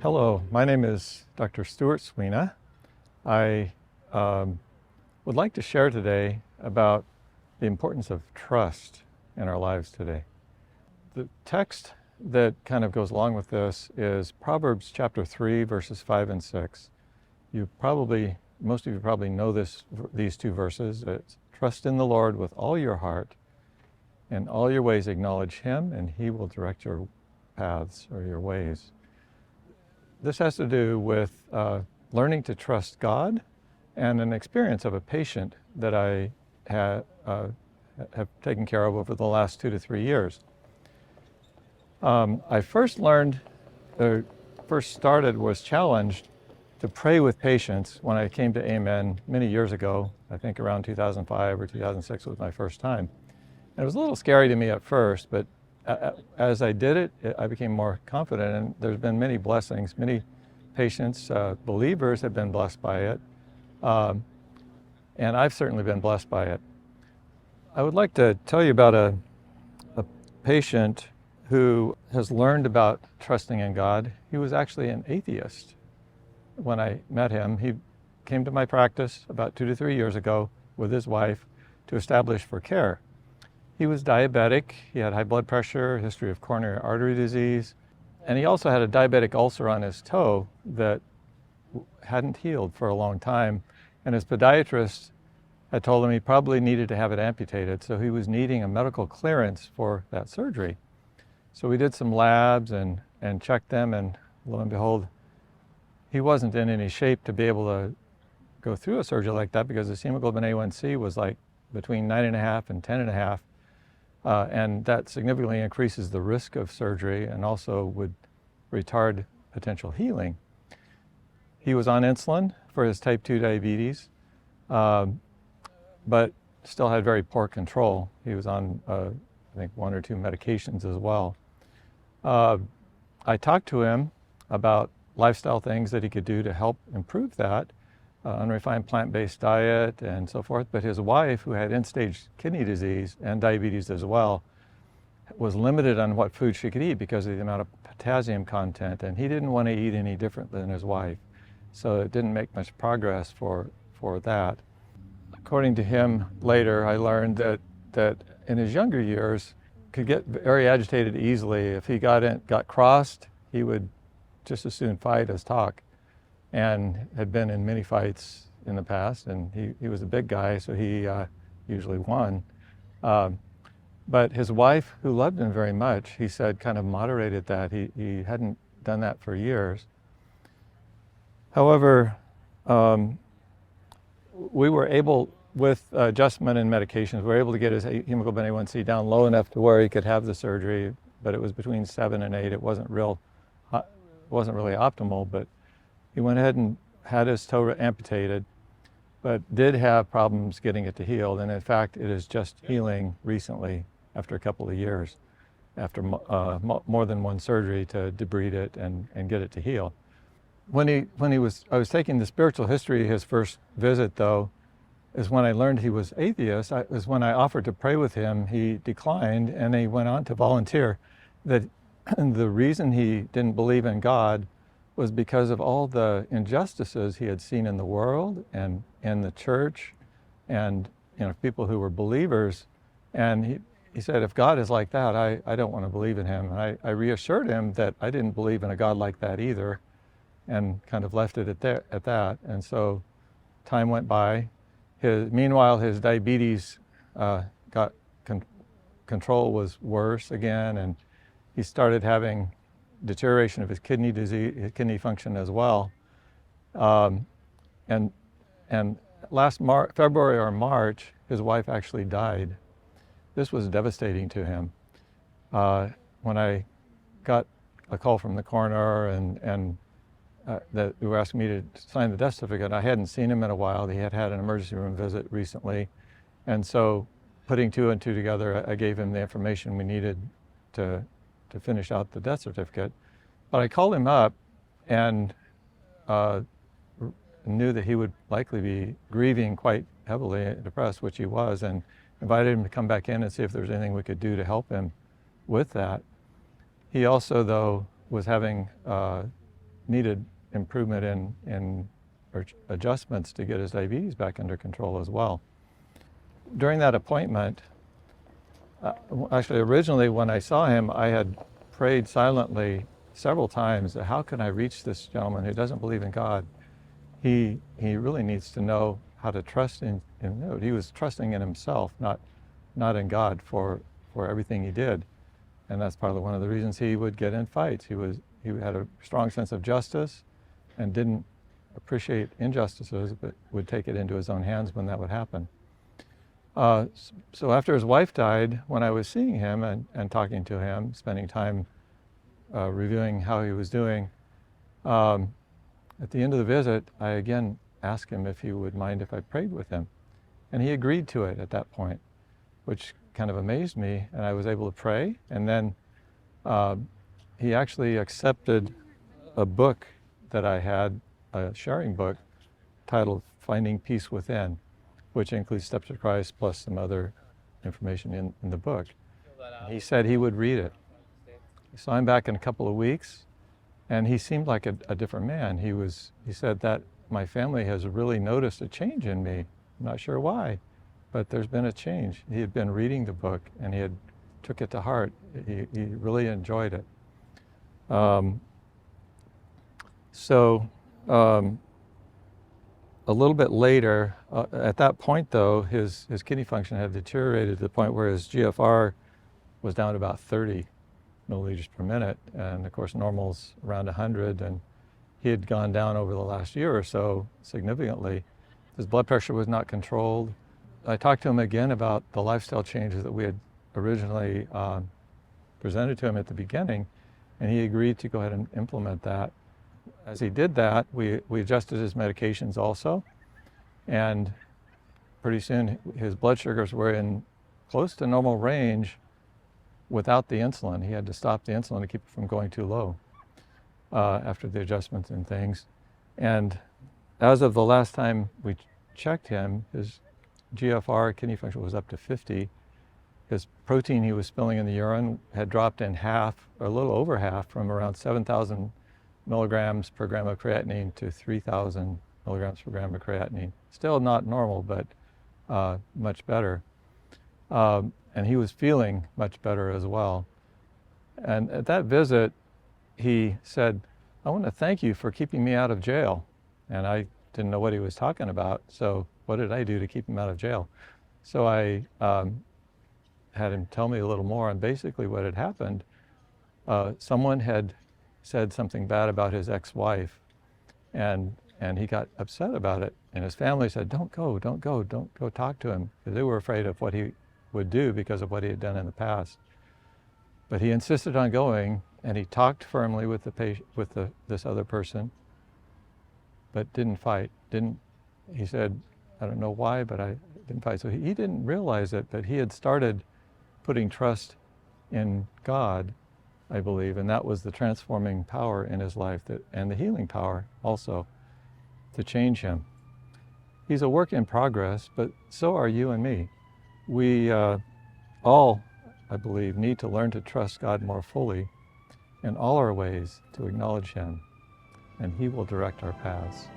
Hello, my name is Dr. Stewart Swena. I would like to share today about the importance of trust in our lives today. The text that kind of goes along with this is Proverbs chapter 3, verses 5 and 6. Most of you probably know these two verses. It's, trust in the Lord with all your heart, and all your ways acknowledge Him, and He will direct your paths or your ways. This has to do with learning to trust God and an experience of a patient that I have taken care of over the last 2 to 3 years. I was challenged to pray with patients when I came to Amen many years ago. I think around 2005 or 2006 was my first time. And it was a little scary to me at first, but as I did it, I became more confident, and there's been many blessings. Many patients, believers, have been blessed by it, and I've certainly been blessed by it. I would like to tell you about a patient who has learned about trusting in God. He was actually an atheist when I met him. He came to my practice about 2 to 3 years ago with his wife to establish for care. He was diabetic, he had high blood pressure, a history of coronary artery disease, and he also had a diabetic ulcer on his toe that hadn't healed for a long time. And his podiatrist had told him he probably needed to have it amputated, so he was needing a medical clearance for that surgery. So we did some labs and checked them, and lo and behold, he wasn't in any shape to be able to go through a surgery like that because his hemoglobin A1C was like between 9.5 and 10.5. And that significantly increases the risk of surgery and also would retard potential healing. He was on insulin for his type 2 diabetes, but still had very poor control. He was on, I think, 1 or 2 medications as well. I talked to him about lifestyle things that he could do to help improve that, unrefined plant-based diet and so forth. But his wife, who had end-stage kidney disease and diabetes as well, was limited on what food she could eat because of the amount of potassium content, and he didn't want to eat any different than his wife. So it didn't make much progress for that. According to him, later I learned that in his younger years could get very agitated easily. If he got crossed, he would just as soon fight as talk, and had been in many fights in the past, and he was a big guy, so he usually won. But his wife, who loved him very much, he said, kind of moderated that. He hadn't done that for years. However, we were able, with adjustment and medications, we were able to get his hemoglobin A1C down low enough to where he could have the surgery, but it was between 7 and 8. It wasn't really optimal, but he went ahead and had his toe amputated, but did have problems getting it to heal. And in fact, it is just healing recently after a couple of years, after more than one surgery to debride it and get it to heal. I was taking the spiritual history. His first visit, though, is when I learned he was atheist. It was when I offered to pray with him. He declined, and he went on to volunteer that the reason he didn't believe in God was because of all the injustices he had seen in the world and in the church, and people who were believers. And he said, if God is like that, I don't want to believe in Him. And I reassured him that I didn't believe in a God like that either, and kind of left it at that. And so time went by. Meanwhile, his diabetes control was worse again, and he started having deterioration of his kidney disease, his kidney function as well. And last February or March, his wife actually died. This was devastating to him. When I got a call from the coroner and that they were asking me to sign the death certificate, I hadn't seen him in a while. He had had an emergency room visit recently. And so putting 2 and 2 together, I gave him the information we needed to finish out the death certificate. But I called him up and knew that he would likely be grieving quite heavily, depressed, which he was, and invited him to come back in and see if there was anything we could do to help him with that. He also, though, was having needed improvement or adjustments to get his diabetes back under control as well. During that appointment, actually originally when I saw him, I had prayed silently several times that how can I reach this gentleman who doesn't believe in God? He really needs to know how to trust in God. He was trusting in himself, not in God for everything he did. And that's probably one of the reasons he would get in fights. He had a strong sense of justice and didn't appreciate injustices, but would take it into his own hands when that would happen. So after his wife died, when I was seeing him and talking to him, spending time reviewing how he was doing, at the end of the visit, I again asked him if he would mind if I prayed with him. And he agreed to it at that point, which kind of amazed me, and I was able to pray. And then he actually accepted a book that I had, a sharing book, titled Finding Peace Within, which includes Steps to Christ plus some other information in the book. He said he would read it. I saw him back in a couple of weeks, and he seemed like a different man. He said that my family has really noticed a change in me. I'm not sure why, but there's been a change. He had been reading the book, and he had took it to heart. He really enjoyed it. A little bit later, at that point though, his kidney function had deteriorated to the point where his GFR was down to about 30 milliliters per minute. And of course, normal's around 100. And he had gone down over the last year or so significantly. His blood pressure was not controlled. I talked to him again about the lifestyle changes that we had originally presented to him at the beginning, and he agreed to go ahead and implement that. As he did that, we adjusted his medications also, and pretty soon his blood sugars were in close to normal range without the insulin. He had to stop the insulin to keep it from going too low after the adjustments and things. And as of the last time we checked him, his GFR, kidney function, was up to 50. His protein he was spilling in the urine had dropped in half, or a little over half, from around 7,000 milligrams per gram of creatinine to 3,000 milligrams per gram of creatinine. Still not normal, but much better. And he was feeling much better as well. And at that visit, he said, "I want to thank you for keeping me out of jail." And I didn't know what he was talking about, so what did I do to keep him out of jail? So I had him tell me a little more, and basically what had happened, someone had said something bad about his ex-wife, and he got upset about it, and his family said, don't go talk to him, because they were afraid of what he would do because of what he had done in the past. But he insisted on going, and he talked firmly with this other person, but didn't fight. He said, "I don't know why, but I didn't fight." So he didn't realize it, but he had started putting trust in God, I believe, and that was the transforming power in his life, and the healing power also to change him. He's a work in progress, but so are you and me. We all, I believe, need to learn to trust God more fully in all our ways, to acknowledge Him, and He will direct our paths.